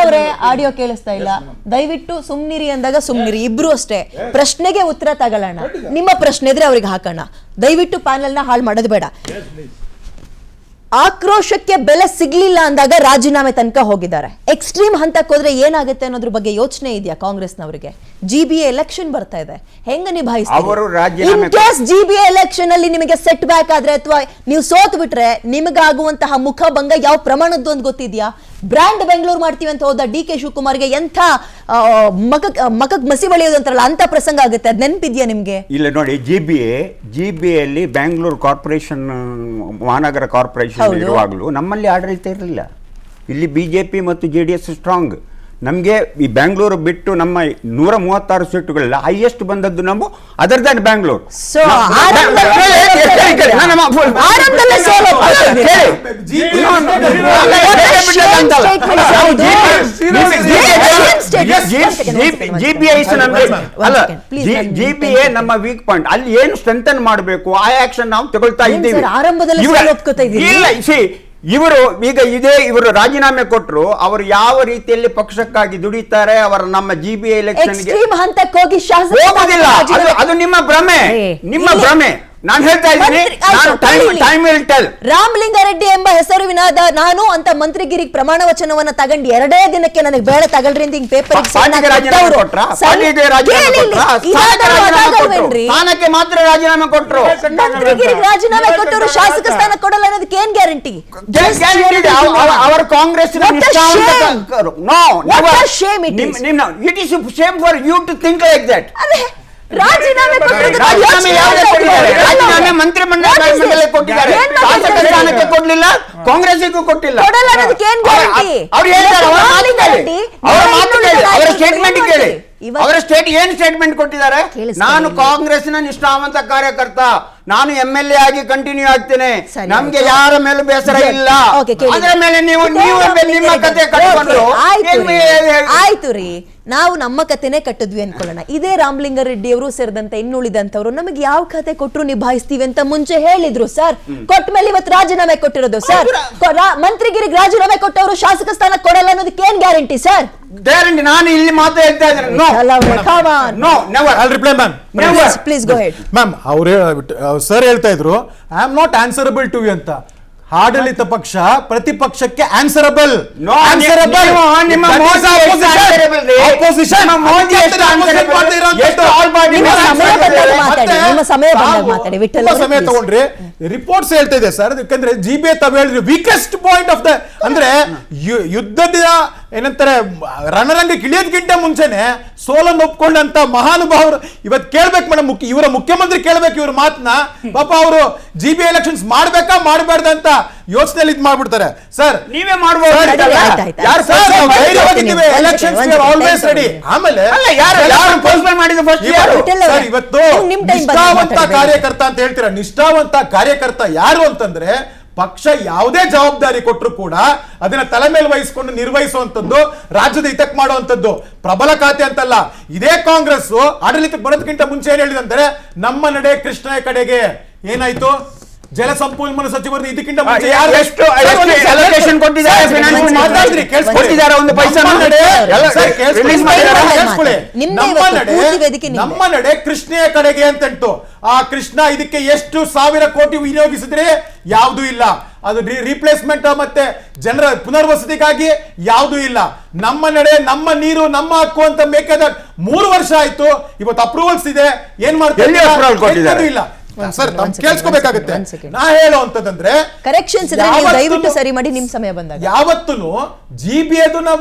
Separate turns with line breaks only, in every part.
ಅವರೇ ಆಡಿಯೋ ಕೇಳಿಸ್ತಾ ಇಲ್ಲ, ದಯವಿಟ್ಟು ಸುಮ್ನಿರಿ ಅಂದಾಗ ಸುಮ್ನಿರಿ. ಇಬ್ರು ಅಷ್ಟೇ, ಪ್ರಶ್ನೆಗೆ ಉತ್ತರ ತಗೊಳ್ಳೋಣ. ನಿಮ್ಮ ಪ್ರಶ್ನೆ ಇದ್ರೆ ಅವ್ರಿಗೆ ಹಾಕೋಣ. ದಯವಿಟ್ಟು ಪ್ಯಾನೆಲ್ ನ ಹಾಳು ಮಾಡೋದು ಬೇಡ. ಆಕ್ರೋಶಕ್ಕೆ ಬೆಲೆ ಸಿಗ್ಲಿಲ್ಲ ಅಂದಾಗ ರಾಜೀನಾಮೆ ತನಕ ಹೋಗಿದ್ದಾರೆ. ಎಕ್ಸ್ಟ್ರೀಮ್ ಹಂತಕ್ಕೆ ಹೋದ್ರೆ ಏನಾಗುತ್ತೆ ಅನ್ನೋದ್ರ ಬಗ್ಗೆ ಯೋಚನೆ ಇದೆಯಾ ಕಾಂಗ್ರೆಸ್ನವರಿಗೆ? GBA ಎಲೆಕ್ಷನ್ ಬರ್ತಾ ಇದೆ, ಹೆಂಗ ನಿಭಾಯಿಸ್ತಾರೆ? ಇನ್ ಕೇಸ್ GBA ಎಲೆಕ್ಷನ್ ಅಲ್ಲಿ ನಿಮಗೆ ಸೆಟ್ ಬ್ಯಾಕ್ ಆದ್ರೆ ಅಥವಾ ನೀವು ಸೋತ್ ಬಿಟ್ರೆ ನಿಮಗಾಗುವಂತಹ ಮುಖಭಂಗ ಯಾವ ಪ್ರಮಾಣದ್ದು ಅಂತ ಗೊತ್ತಿದ್ಯಾ? ಬ್ರ್ಯಾಂಡ್ ಬೆಂಗಳೂರು ಮಾಡ್ತೀವಿ ಅಂತ ಹೋದ DK ಶಿವಕುಮಾರ್ಗೆ ಎಂಥ ಮಕಕ್ ಮಸಿ ಬಳಿಯೋದು ಅಂತಾರಲ್ಲ ಅಂತ ಪ್ರಸಂಗ ಆಗುತ್ತೆ. ಅದ್ ನೆನಪಿದ್ಯಾ ನಿಮ್ಗೆ?
ಇಲ್ಲ ನೋಡಿ, GBA ಅಲ್ಲಿ ಬ್ಯಾಂಗ್ಳೂರ್ ಕಾರ್ಪೊರೇಷನ್, ಮಹಾನಗರ ಕಾರ್ಪೊರೇಷನ್ ಇರುವಾಗಲೂ ನಮ್ಮಲ್ಲಿ ಆಡಳಿತ ಇರಲಿಲ್ಲ. ಇಲ್ಲಿ BJP ಮತ್ತು JDS ಸ್ಟ್ರಾಂಗ್. ನಮಗೆ ಈ ಬ್ಯಾಂಗ್ಳೂರು ಬಿಟ್ಟು ನಮ್ಮ 136 ಸೀಟುಗಳೆಲ್ಲ ಹೈಯೆಸ್ಟ್ ಬಂದದ್ದು ನಮ್ಮ ಅದರ್ ದನ್ ಬ್ಯಾಂಗ್ಳೂರ್. GBA ನಮ್ಮ ವೀಕ್ ಪಾಯಿಂಟ್. ಅಲ್ಲಿ ಏನು ಸ್ಟ್ರೆಂಥನ್ ಮಾಡಬೇಕು ಆ ಆಕ್ಷನ್ ನಾವು ತಗೊಳ್ತಾ ಇದ್ದೀವಿ. ಇವರು ರಾಜೀನಾಮೆ ಕೊಟ್ಟರು, ಅವರು ಯಾವ ರೀತಿಯಲ್ಲಿ ಪಕ್ಷಕ್ಕಾಗಿ ದುಡಿತಾರೆ, ಅವರ ನಮ್ಮ GBA ಎಲೆಕ್ಷನ್ಗೆ ಹೋಗೋದಿಲ್ಲ. ಅದು ನಿಮ್ಮ ಭ್ರಮೆ, ನಿಮ್ಮ ಭ್ರಮೆ. ನಾನು ಹೇಳ್ತಾ ಇದ್ದೀನಿ,
ರಾಮಲಿಂಗಾರೆಡ್ಡಿ ಎಂಬ ಹೆಸರುವಿನಾದ ನಾನು ಅಂತ ಮಂತ್ರಿಗಿರಿಗೆ ಪ್ರಮಾಣ ವಚನವನ್ನ ತಗೊಂಡು 2 ದಿನಕ್ಕೆ ನನಗೆ ಬೇಡ ತಗೊಳ್ರಿ ಅಂತ ಹಿಂಗ್ ಪೇಪರ್
ಸ್ಥಾನಕ್ಕೆ ಮಾತ್ರ ರಾಜೀನಾಮೆ ಕೊಟ್ಟರು.
ಮಂತ್ರಿಗಿರಿಗೆ ರಾಜೀನಾಮೆ ಕೊಟ್ಟರು, ಶಾಸಕ ಸ್ಥಾನ ಕೊಡಲ್ಲ ಅನ್ನೋದಕ್ಕೆ ಏನ್ ಗ್ಯಾರಂಟಿ?
ಅವರ ಕಾಂಗ್ರೆಸ್
ರಾಜೀನಾಮೆ
ಮಂತ್ರಿಮಂಡಲದಲ್ಲಿ ಕೊಟ್ಟಿದ್ದಾರೆ, ಶಾಸಕ ಸ್ಥಾನಕ್ಕೆ ಕೊಡ್ಲಿಲ್ಲ, ಕಾಂಗ್ರೆಸ್ಗೂ ಕೊಟ್ಟಿಲ್ಲ. ಅವರ ಸ್ಟೇಟ್ಮೆಂಟ್ ಕೇಳಿ, ಅವರ ಏನು ಸ್ಟೇಟ್ಮೆಂಟ್ ಕೊಟ್ಟಿದ್ದಾರೆ? ನಾನು ಕಾಂಗ್ರೆಸ್ನ ನಿಷ್ಠಾವಂತ ಕಾರ್ಯಕರ್ತ, ನಾನು MLA ಆಗಿ ಕಂಟಿನ್ಯೂ ಆಗ್ತೇನೆ, ನಮ್ಗೆ ಯಾರ ಮೇಲೂ ಬೇಸರ ಇಲ್ಲ. ಅದರ ಮೇಲೆ ನೀವು ನಿಮ್ಮ ಕತೆ ಕಟ್ಕೊಂಡು
ಆಯ್ತು ರೀ, ನಾವು ನಮ್ಮ ಕತೆನೆ ಕಟ್ಟಿದ್ವಿ ಅನ್ಕೊಳ್ಳೋಣ. ಇದೇ ರಾಮಲಿಂಗಾರೆಡ್ಡಿ ಅವರು ಸೇರಿದಂತೆ ಇನ್ನುಳಿದಂತವ್ರು ನಮಗೆ ಯಾವ ಕತೆ ಕೊಟ್ಟರು ನಿಭಾಯಿಸ್ತೀವಿ ಅಂತ ಮುಂಚೆ ಹೇಳಿದ್ರು ಸರ್. ಕೊಟ್ಟ ಮೇಲೆ ಇವತ್ತು ರಾಜೀನಾಮೆ ಕೊಟ್ಟಿರೋದು ಸರ್. ಮಂತ್ರಿಗಿರಿಗೆ ರಾಜೀನಾಮೆ ಕೊಟ್ಟವರು ಶಾಸಕ ಸ್ಥಾನ ಕೊಡಲ್ಲ ಅನ್ನೋದಕ್ಕೆ ಏನ್ ಗ್ಯಾರಂಟಿ ಸರ್?
ಗ್ಯಾರಂಟಿ ನಾನು ಇಲ್ಲಿ ಮಾತು ಹೇಳ್ತಾ ಇದ್ದೇನೆ.
Please go ahead
ma'am. ಅವ್ರು ಸರ್ ಹೇಳ್ತಾ ಇದ್ರು I am not answerable to you ಅಂತ. ಆಡಳಿತ ಪಕ್ಷ ಪ್ರತಿಪಕ್ಷಕ್ಕೆ ಆನ್ಸರಬಲ್. ಸಮಯ ತಗೊಂಡ್ರಿ ರಿಪೋರ್ಟ್ಸ್ ಹೇಳ್ತಾ ಇದೆ ಸರ್. ಯಾಕಂದ್ರೆ GBA ತಾವ್ ಹೇಳಿದ್ರಿ ವೀಕೆಸ್ಟ್ ಪಾಯಿಂಟ್ ಆಫ್ ದ, ಅಂದ್ರೆ ಯುದ್ಧದ ಏನಂತಾರೆ ರಣರಂಗಕ್ಕೆ ಇಳಿಯೋದಕ್ಕಿಂತ ಮುಂಚೆನೆ ಸೋಲನ್ನು ಒಪ್ಕೊಂಡಂತ ಮಹಾನುಭಾವರು ಇವತ್ತು ಕೇಳ್ಬೇಕು ಮೇಡಮ್. ಇವರ ಮುಖ್ಯಮಂತ್ರಿ ಕೇಳ್ಬೇಕು ಇವ್ರ ಮಾತನ್ನ. ಪಾಪ ಅವರು GBA ಎಲೆಕ್ಷನ್ಸ್ ಮಾಡ್ಬೇಕಾ ಮಾಡಬಾರ್ದ ಅಂತ ಯೋಚನೆಯಲ್ಲಿ ಇದು ಮಾಡ್ಬಿಡ್ತಾರೆ ಸರ್. ನೀವೇ ಮಾಡ್ಬೋದು. Always ready. ಆಮೇಲೆ ಇವತ್ತು ನಿಷ್ಠಾವಂತ ಕಾರ್ಯಕರ್ತ ಅಂತ ಹೇಳ್ತೀರಾ. ನಿಷ್ಠಾವಂತ ಕಾರ್ಯಕರ್ತ ಯಾರು ಅಂತಂದ್ರೆ ಪಕ್ಷ ಯಾವುದೇ ಜವಾಬ್ದಾರಿ ಕೊಟ್ಟರು ಕೂಡ ಅದನ್ನ ತಲೆ ಮೇಲೆ ವಹಿಸಿಕೊಂಡು ನಿರ್ವಹಿಸುವಂತದ್ದು, ರಾಜ್ಯದ ಹಿತಕ್ಕೆ ಮಾಡುವಂತದ್ದು. ಪ್ರಬಲ ಖಾತೆ ಅಂತಲ್ಲ. ಇದೇ ಕಾಂಗ್ರೆಸ್ ಆಡಳಿತಕ್ಕೆ ಬರೋದಕ್ಕಿಂತ ಮುಂಚೆ ಏನ್ ಹೇಳಿದಂದ್ರೆ ನಮ್ಮ ನಡೆ ಕೃಷ್ಣನ ಕಡೆಗೆ. ಏನಾಯ್ತು? ಜಲಸಂಪನ್ಮೂಲ ಸಚಿವರು ಇದಕ್ಕಿಂತ ಮುಂಚೆ
ಎಷ್ಟು ಅಲೋಕೇಶನ್ ಕೊಟ್ಟಿದ್ದಾರೆ?
ನಮ್ಮ ನಡೆ ಕೃಷ್ಣೆಯ ಕಡೆಗೆ ಅಂತಂಟು. ಆ ಕೃಷ್ಣ ಇದಕ್ಕೆ ಎಷ್ಟು ಸಾವಿರ ಕೋಟಿ ವಿನಿಯೋಗಿಸಿದ್ರೆ ಯಾವ್ದು ಇಲ್ಲ. ಅದು ರಿಪ್ಲೇಸ್ಮೆಂಟ್ ಮತ್ತೆ ಜನರ ಪುನರ್ವಸತಿಗಾಗಿ ಯಾವ್ದು ಇಲ್ಲ. ನಮ್ಮ ನಡೆ, ನಮ್ಮ ನೀರು, ನಮ್ಮ ಹಕ್ಕು ಅಂತ ಬೇಕಾದ 3 ವರ್ಷ ಆಯ್ತು. ಇವತ್ತು ಅಪ್ರೂವಲ್ಸ್ ಇದೆ. ಏನ್ ಮಾಡ್ತಾರೆ ಇಲ್ಲ ಸರ್. ಕೇಳಿಸ್ಕೋಬೇಕಾಗುತ್ತೆ. ನಾ ಹೇಳೋ ಅಂತಂದ್ರೆ
ಕರೆಕ್ಷನ್ಸ್ ದಯವಿಟ್ಟು ಸರಿ ಮಾಡಿ ನಿಮ್ ಸಮಯ ಬಂದಾಗ
ಯಾವತ್ತೂ GBA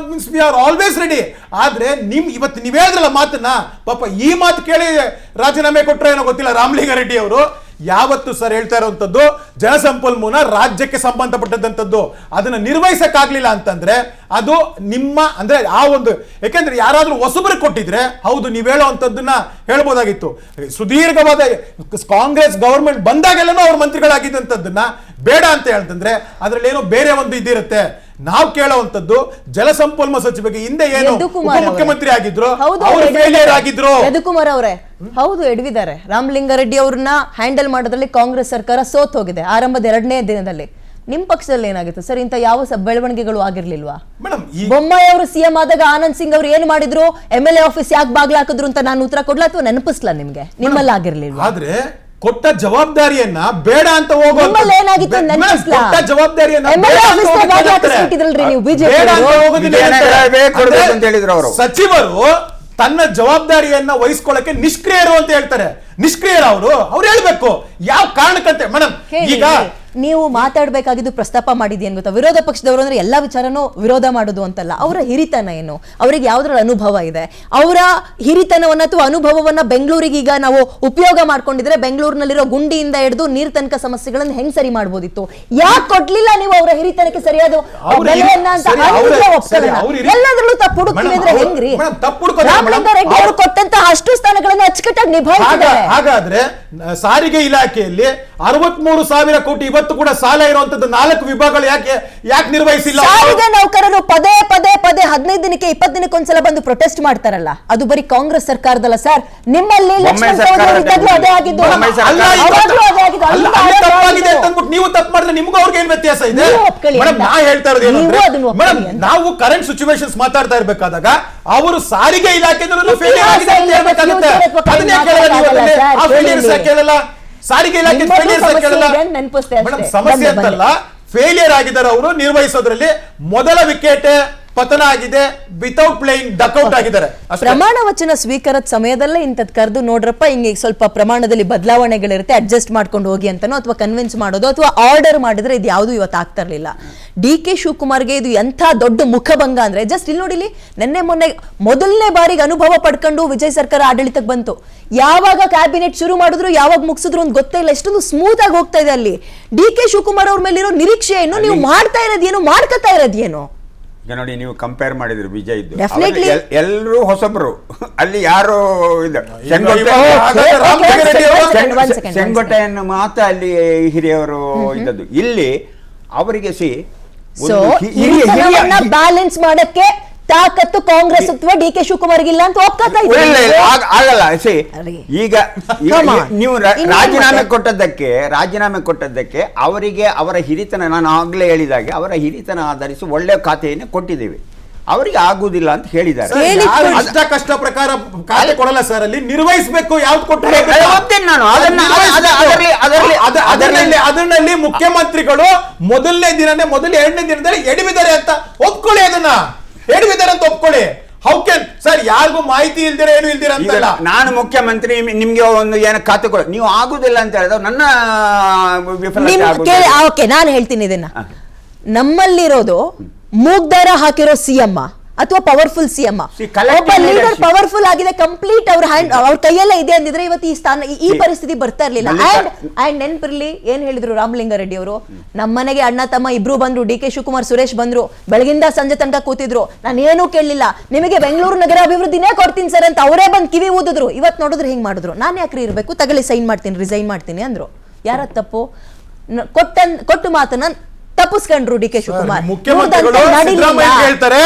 we are always ready. ಆದ್ರೆ ಇವತ್ತು ನೀವ್ ಹೇಳಿದ್ರಲ್ಲ ಮಾತನ್ನ, ಪಾಪ ಈ ಮಾತು ಕೇಳಿ ರಾಜೀನಾಮೆ ಕೊಟ್ರೆ ಏನೋ ಗೊತ್ತಿಲ್ಲ ರಾಮಲಿಂಗಾರೆಡ್ಡಿ ಅವರು. ಯಾವತ್ತು ಸರ್ ಹೇಳ್ತಾ ಇರುವಂತದ್ದು ಜಲಸಂಪನ್ಮೂಲ ರಾಜ್ಯಕ್ಕೆ ಸಂಬಂಧಪಟ್ಟದಂತದ್ದು. ಅದನ್ನ ನಿರ್ವಹಿಸಕ್ಕಾಗ್ಲಿಲ್ಲ ಅಂತಂದ್ರೆ ಅದು ನಿಮ್ಮ ಅಂದ್ರೆ ಆ ಒಂದು, ಯಾಕಂದ್ರೆ ಯಾರಾದ್ರೂ ಹೊಸಬರು ಕೊಟ್ಟಿದ್ರೆ ಹೌದು ನೀವ್ ಹೇಳುವಂತದ್ದನ್ನ ಹೇಳ್ಬೋದಾಗಿತ್ತು. ಸುದೀರ್ಘವಾದ ಕಾಂಗ್ರೆಸ್ ಗವರ್ಮೆಂಟ್ ಬಂದಾಗೆಲ್ಲನೂ ಅವ್ರ ಮಂತ್ರಿಗಳಾಗಿದ್ದಂಥದ್ದನ್ನ ಬೇಡ ಅಂತ ಹೇಳ್ತಂದ್ರೆ ಅದ್ರಲ್ಲಿ ಏನೋ ಬೇರೆ ಒಂದು ಇದಿರುತ್ತೆ. ನಾವು ಕೇಳುವಂತದ್ದು ಜಲಸಂಪನ್ಮೂಲ ಸಚಿವರಿಗೆ ಹಿಂದೆ ಏನು ಮುಖ್ಯಮಂತ್ರಿ ಆಗಿದ್ರು, ಅವರು ಫೇಲಿಯರ್ ಆಗಿದ್ರು.
ಯದುಕುಮಾರ್ ಅವರೇ ಹೌದು ಎಡವಿದ್ದಾರೆ. ರಾಮಲಿಂಗಾರೆಡ್ಡಿ ಅವ್ರನ್ನ ಹ್ಯಾಂಡಲ್ ಮಾಡೋದ್ರಲ್ಲಿ ಕಾಂಗ್ರೆಸ್ ಸರ್ಕಾರ ಸೋತ್ ಹೋಗಿದೆ ಆರಂಭದ 2ನೇ ದಿನದಲ್ಲಿ. ನಿಮ್ ಪಕ್ಷದಲ್ಲಿ ಏನಾಗಿತ್ತು ಸರ್? ಇಂತ ಯಾವ ಬೆಳವಣಿಗೆಗಳು ಆಗಿರ್ಲಿಲ್ವಾ?
ಮೇಡಮ್
ಬೊಮ್ಮಾಯಿ ಅವರು ಸಿಎಂ ಆದಾಗ ಆನಂದ್ ಸಿಂಗ್ ಅವ್ರು ಏನ್ ಮಾಡಿದ್ರು, MLA ಆಫೀಸ್ ಯಾಕೆ ಬಾಗ್ಲಾಕಿದ್ರು ಅಂತ ನಾನು ಉತ್ತರ ಕೊಡ್ಲಾ ಅಥವಾ ನೆನಪಿಸ್ಲಾ ನಿಮ್ಗೆ? ನಿಮ್ಮಲ್ಲಿ ಆಗಿರ್ಲಿಲ್ವಾ?
ಆದ್ರೆ ಕೊಟ್ಟ ಜವಾಬ್ದಾರಿಯನ್ನ ಬೇಡ ಅಂತ ಹೋಗೋ
ನಿಮ್ಮಲ್ಲಿ ಏನಾಗಿತ್ತು ನೆನಪಿಸ್ಲಾ?
ಕೊಟ್ಟ ಜವಾಬ್ದಾರಿಯನ್ನ
MLA ಆಫೀಸ್ ಬಾಗ್ಲಾಕಿಸ್ಬಿಟ್ಟಿದ್ರಲ್ರಿ ನೀವು ಬಿಜೆಪಿ.
ಸಚಿವರು ತನ್ನ ಜವಾಬ್ದಾರಿಯನ್ನ ವಹಿಸ್ಕೊಳ್ಳಕ್ಕೆ ನಿಷ್ಕ್ರಿಯರು ಅಂತ ಹೇಳ್ತಾರೆ. ನಿಷ್ಕ್ರಿಯರ ಅವ್ರು ಹೇಳ್ಬೇಕು ಯಾವ ಕಾರಣಕ್ಕಂತೆ. ಮೇಡಮ್ ಈಗ
ನೀವು ಮಾತಾಡ್ಬೇಕಾಗಿದ್ದು ಪ್ರಸ್ತಾಪ ಮಾಡಿದ್ಯೇನ್ ಗೊತ್ತಾ? ವಿರೋಧ ಪಕ್ಷದವರು ಅಂದ್ರೆ ಎಲ್ಲಾ ವಿಚಾರನೂ ವಿರೋಧ ಮಾಡೋದು ಅಂತಲ್ಲ. ಅವರ ಹಿರಿತನ ಏನು, ಅವ್ರಿಗೆ ಯಾವ್ದ್ರಲ್ಲಿ ಅನುಭವ ಇದೆ, ಅವರ ಹಿರಿತನವನ್ನ ಅಥವಾ ಅನುಭವವನ್ನ ಬೆಂಗಳೂರಿಗೆ ಈಗ ನಾವು ಉಪಯೋಗ ಮಾಡ್ಕೊಂಡಿದ್ರೆ ಬೆಂಗಳೂರಿನಲ್ಲಿರೋ ಗುಂಡಿಯಿಂದ ಹಿಡಿದು ನೀರ್ ತನಕ ಸಮಸ್ಯೆಗಳನ್ನ ಹೆಂಗ್ ಸರಿ ಮಾಡ್ಬೋದಿತ್ತು? ಯಾಕೆ ಕೊಡ್ಲಿಲ್ಲ ನೀವು ಅವರ ಹಿರಿತನಕ್ಕೆ ಸರಿಯಾದ ಬೆಲೆಯನ್ನ ಅಂತ? ಎಲ್ಲದರಲ್ಲೂ ತಪ್ಪು ಹುಡುಕ್ತೀವಿ ಅಂದ್ರೆ ಹೆಂಗ್ರಿ? ರಾಮಲಿಂಗ ರೆಡ್ಡಿ ಅವರು ಕೊಟ್ಟಂತಹ ಅಷ್ಟು ಸ್ಥಾನಗಳನ್ನ ಅಚ್ಚುಕಟ್ಟಾಗಿ ನಿಭಾಯಿಸಿದ್ದಾರೆ.
ಹಾಗಾದ್ರೆ ಸಾರಿಗೆ ಇಲಾಖೆಯಲ್ಲಿ 63,000 ಕೋಟಿ ಇವತ್ತು ಕೂಡ ಸಾಲ ಇರುವಂತದ್ದು 4 ವಿಭಾಗಗಳು ಯಾಕೆ ನಿರ್ವಹಿಸಿಲ್ಲ?
ಸಾರಿಗೆ ನೌಕರರು ಪದೇ 15 ದಿನಕ್ಕೆ 20 ದಿನಕ್ಕೊಂದ್ಸಲ ಬಂದು ಪ್ರೊಟೆಸ್ಟ್ ಮಾಡ್ತಾರಲ್ಲ, ಅದು ಬರೀ ಕಾಂಗ್ರೆಸ್ ಸರ್ಕಾರದಲ್ಲ ಸರ್. ನಿಮ್ಮಲ್ಲಿ ಅದೇ ಆಗಿದ್ದು.
ನೀವು ತಪ್ಪು ಮಾಡಿದ್ರೆ ನಿಮ್ಗೂ ಅವ್ರಿಗೆ ಏನ್ ವ್ಯತ್ಯಾಸ ಇದೆ? ನಾ ಹೇಳ್ತಾ ಇರೋದು ಏನಂದ್ರೆ ಮೇಡಮ್, ನಾವು ಕರೆಂಟ್ ಸಿಚುವೇಶನ್ಸ್ ಮಾತಾಡ್ತಾ ಇರ್ಬೇಕಾದಾಗ ಅವರು ಸಾರಿಗೆ ಇಲಾಖೆದಲ್ಲೂ ಫೇಲಿಯರ್ ಆಗಿದೆ ಅಂತ ಹೇಳ್ಬೇಕಾಗುತ್ತೆ. ಅದನ್ನೇ ಕೇಳಲ್ಲ ಸಾರಿಗೆ ಇಲಾಖೆ ಸಮಸ್ಯೆ ಅಂತಲ್ಲ, ಫೇಲಿಯರ್ ಆಗಿದ್ದಾರೆ ಅವರು ನಿರ್ವಹಿಸೋದ್ರಲ್ಲಿ. ಮೊದಲ ವಿಕೆಟ್ ಪತನ ಆಗಿದೆ, ವಿತೌಟ್ ಪ್ಲೇಯಿಂಗ್ ಡಕ್ಔಟ್ ಆಗಿದ್ದಾರೆ.
ಪ್ರಮಾಣ ವಚನ ಸ್ವೀಕಾರದ ಸಮಯದಲ್ಲೇ ಇಂಥದ್ ಕರೆದು ನೋಡ್ರಪ್ಪ ಹಿಂಗೆ ಸ್ವಲ್ಪ ಪ್ರಮಾಣದಲ್ಲಿ ಬದಲಾವಣೆಗಳಿರುತ್ತೆ, ಅಡ್ಜಸ್ಟ್ ಮಾಡ್ಕೊಂಡು ಹೋಗಿ ಅಂತನೋ ಅಥವಾ ಕನ್ವಿನ್ಸ್ ಮಾಡೋದು ಅಥವಾ ಆರ್ಡರ್ ಮಾಡಿದ್ರೆ ಇದು ಯಾವುದು ಇವತ್ತು ಆಗ್ತಾ ಇರಲಿಲ್ಲ. DK ಶಿವಕುಮಾರ್ಗೆ ಇದು ಎಂಥ ದೊಡ್ಡ ಮುಖಭಂಗ ಅಂದ್ರೆ, ಜಸ್ಟ್ ಇಲ್ಲಿ ನೋಡಿಲಿ, ಮೊನ್ನೆ ಮೊದಲನೇ ಬಾರಿಗೆ ಅನುಭವ ಪಡ್ಕೊಂಡು ವಿಜಯ್ ಸರ್ಕಾರ ಆಡಳಿತಕ್ಕೆ ಬಂತು. ಯಾವಾಗ ಕ್ಯಾಬಿನೆಟ್ ಶುರು ಮಾಡಿದ್ರು, ಯಾವಾಗ ಮುಗಿಸಿದ್ರು ಅಂತ ಗೊತ್ತೇ ಇಲ್ಲ. ಎಷ್ಟೊಂದು ಸ್ಮೂತ್ ಆಗಿ ಹೋಗ್ತಾ ಇದೆ ಅಲ್ಲಿ. DK ಶಿವಕುಮಾರ್ ಅವ್ರ ಮೇಲಿರೋ ನಿರೀಕ್ಷೆ ಏನು, ನೀವು ಮಾಡ್ತಾ ಇರೋದೇನು, ಮಾಡ್ಕೊತಾ ಇರೋದೇನು?
ಈಗ ನೋಡಿ, ನೀವು ಕಂಪೇರ್ ಮಾಡಿದ್ರು ವಿಜಯ್ ಇದ್ದು ಎಲ್ಲರೂ ಹೊಸಬ್ರು, ಅಲ್ಲಿ ಯಾರು ಚೆಂಗೋಟೆಯನ್ನು ಮಾತ್ರ ಅಲ್ಲಿ ಹಿರಿಯವರು ಇದ್ದದ್ದು. ಇಲ್ಲಿ ಅವರಿಗೆ
ಬ್ಯಾಲೆನ್ಸ್ ಮಾಡಕ್ಕೆ ತಾಕತ್ತು ಕಾಂಗ್ರೆಸ್ ಅಥವಾ DK ಶಿವಕುಮಾರ್ ಇಲ್ಲ ಅಂತ ಒಪ್ಕೋತಾ
ಆಗಲ್ಲ. ಈಗ ನೀವು ರಾಜೀನಾಮೆ ಕೊಟ್ಟದ್ದಕ್ಕೆ ಅವರಿಗೆ ಅವರ ಹಿರಿತನ, ನಾನು ಆಗ್ಲೇ ಹೇಳಿದಾಗೆ ಅವರ ಹಿರಿತನ ಆಧರಿಸಿ ಒಳ್ಳೆ ಖಾತೆಯನ್ನು ಕೊಟ್ಟಿದ್ದೇವೆ, ಅವರಿಗೆ ಆಗುದಿಲ್ಲ ಅಂತ ಹೇಳಿದ್ದಾರೆ.
ಕಷ್ಟ ಪ್ರಕಾರ ಖಾತೆ ಕೊಡಲ್ಲ ಸರ್, ಅಲ್ಲಿ ನಿರ್ವಹಿಸಬೇಕು. ಯಾವ್ದು ಕೊಟ್ಟರೆ ಅದರಲ್ಲಿ ಮುಖ್ಯಮಂತ್ರಿಗಳು ಮೊದಲನೇ ದಿನನೇ ಎರಡನೇ ದಿನದಲ್ಲಿ ಎಡವಿದ್ದಾರೆ ಅಂತ ಒಪ್ಕೊಳ್ಳಿ, ಅದನ್ನ ಎಡವಿದ್ದಾರೆ ಅಂತ ಒಪ್ಕೊಳ್ಳಿ. ಹೌ ಕ್ಯಾನ್ ಸರ್, ಯಾರಿಗೂ ಮಾಹಿತಿ ಇಲ್ದಿರ ಏನು ಇಲ್ದಿರ ಅಂತಲ್ಲ.
ನಾನು ಮುಖ್ಯಮಂತ್ರಿ, ನಿಮ್ಗೆ ಒಂದು ಏನೋ ಖಾತೆ ಕೊಡ, ನೀವು ಆಗುದಿಲ್ಲ ಅಂತ ಹೇಳಿದ್ರೆ ನನ್ನ
ಓಕೆ, ನಾನು ಹೇಳ್ತೀನಿ ಇದನ್ನ. ನಮ್ಮಲ್ಲಿರೋದು ಮೂಗ್ದಾರ ಹಾಕಿರೋ ಸಿಎಂ ಅಥವಾ ಪವರ್ಫುಲ್ ಸಿಎಂ? ಒಬ್ಬ ಲೀಡರ್ ಪವರ್ಫುಲ್ ಆಗಿದೆ, ಕಂಪ್ಲೀಟ್ ಅವ್ರ ಕೈಯಲ್ಲೇ ಇದೆ ಅಂದಿದ್ರೆ ಇವತ್ತು ಈ ಸ್ಥಾನ, ಈ ಪರಿಸ್ಥಿತಿ ಬರ್ತಾ ಇರ್ಲಿಲ್ಲ. ಅಂಡ್ ನೆನ್ಪಿರ್ಲಿ, ಏನ್ ಹೇಳಿದ್ರು ರಾಮಲಿಂಗ ರೆಡ್ಡಿ ಅವರು, ನಮ್ಮನೆಗೆ ಅಣ್ಣ ತಮ್ಮ ಇಬ್ರು ಬಂದ್ರು, DK ಶಿವಕುಮಾರ್ ಸುರೇಶ್ ಬಂದ್ರು, ಬೆಳಗಿಂದ ಸಂಜೆ ತನಕ ಕೂತಿದ್ರು, ನಾನು ಏನೂ ಕೇಳಲಿಲ್ಲ, ನಿಮಗೆ ಬೆಂಗಳೂರು ನಗರ ಅಭಿವೃದ್ಧಿನೇ ಕೊಡ್ತೀನಿ ಸರ್ ಅಂತ ಅವರೇ ಬಂದು ಕಿವಿ ಊದಿದ್ರು. ಇವತ್ತು ನೋಡಿದ್ರೆ ಹಿಂಗ್ ಮಾಡಿದ್ರು. ನಾನು ಯಾಕ್ರಿ ಇರ್ಬೇಕು, ತಗೊಳ್ಳಿ ಸೈನ್ ಮಾಡ್ತೀನಿ, ರಿಸೈನ್ ಮಾಡ್ತೀನಿ ಅಂದ್ರು. ಯಾರ ತಪ್ಪು? ಕೊಟ್ಟು ಮಾತನ್ನ ತಪ್ಪಿಸ್ಕೊಂಡ್ರು DK ಶಿವಕುಮಾರ್.
ಮುಖ್ಯಮಂತ್ರಿಗಳು ಹೇಳ್ತಾರೆ